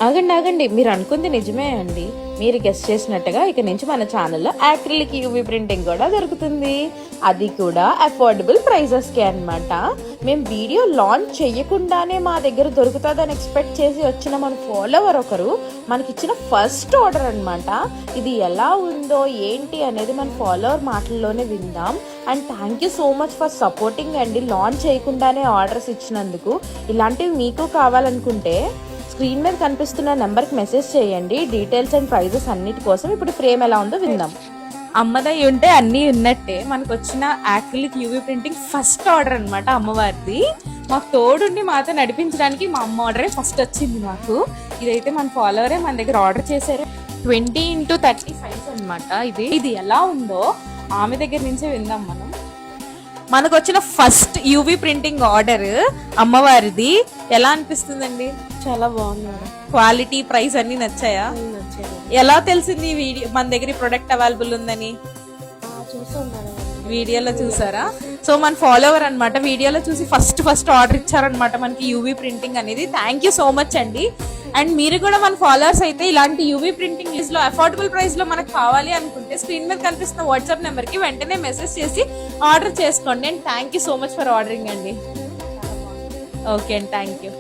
ఆగండి ఆగండి, మీరు అనుకుంది నిజమే అండి. మీరు గెస్ట్ చేసినట్టుగా ఇక నుంచి మన ఛానల్లో యాక్రిలిక్ యూవీ ప్రింటింగ్ కూడా దొరుకుతుంది. అది కూడా అఫోర్డబుల్ ప్రైజెస్కి అనమాట. మేము వీడియో లాంచ్ చేయకుండానే మా దగ్గర దొరుకుతుందని ఎక్స్పెక్ట్ చేసి వచ్చిన మన ఫాలోవర్ ఒకరు మనకిచ్చిన ఫస్ట్ ఆర్డర్ అనమాట. ఇది ఎలా ఉందో ఏంటి అనేది మన ఫాలోవర్ మాటల్లోనే విందాం. And thank you so much for supporting అండి. లాంచ్ చేయకుండానే ఆర్డర్స్ ఇచ్చినందుకు. ఇలాంటివి మీకు కావాలనుకుంటే స్క్రీన్ మీద కనిపిస్తున్న నెంబర్కి మెసేజ్ చేయండి. డీటెయిల్స్ అండ్ ప్రైజెస్ అన్నిటి కోసం. ఇప్పుడు ఫ్రేమ్ ఎలా ఉందో విందాం. అమ్మదై ఉంటే అన్నీ ఉన్నట్టే మనకు వచ్చిన acrylic UV printing first order అనమాట అమ్మవారిది. మాకు తోడుండి మాతో నడిపించడానికి మా అమ్మ ఆర్డరే ఫస్ట్ వచ్చింది మాకు. ఇదైతే మన ఫాలోవరే మన దగ్గర ఆర్డర్ చేశారు. 20x30 సైజ్ అనమాట. ఇది ఎలా ఉందో ఆమె దగ్గర నుంచే విందాం మనం. మనకు వచ్చిన ఫస్ట్ యూవీ ప్రింటింగ్ ఆర్డర్ అమ్మవారిది. ఎలా అనిపిస్తుందండి? చాలా బాగుంది. క్వాలిటీ, ప్రైస్ అన్ని నచ్చాయా? ఎలా తెలిసింది ఈ వీడియో మన దగ్గర ఈ ప్రొడక్ట్ అవైలబుల్ ఉందని? వీడియోలో చూసారా? సో మన ఫాలోవర్ అనమాట, వీడియోలో చూసి ఫస్ట్ ఆర్డర్ ఇచ్చారనమాట మనకి యూవీ ప్రింటింగ్ అనేది. థ్యాంక్ యూ సో మచ్ అండి. అండ్ మీరు కూడా మన ఫాలోవర్స్ అయితే ఇలాంటి యూవీ ప్రింటింగ్ లో అఫోర్డబుల్ ప్రైస్ లో మనకు కావాలి అనుకుంటే స్క్రీన్ మీద కనిపిస్తున్న వాట్సాప్ నెంబర్ కి వెంటనే మెసేజ్ చేసి ఆర్డర్ చేసుకోండి. And thank you so much for ordering అండి. ఓకే అండి, థ్యాంక్ యూ.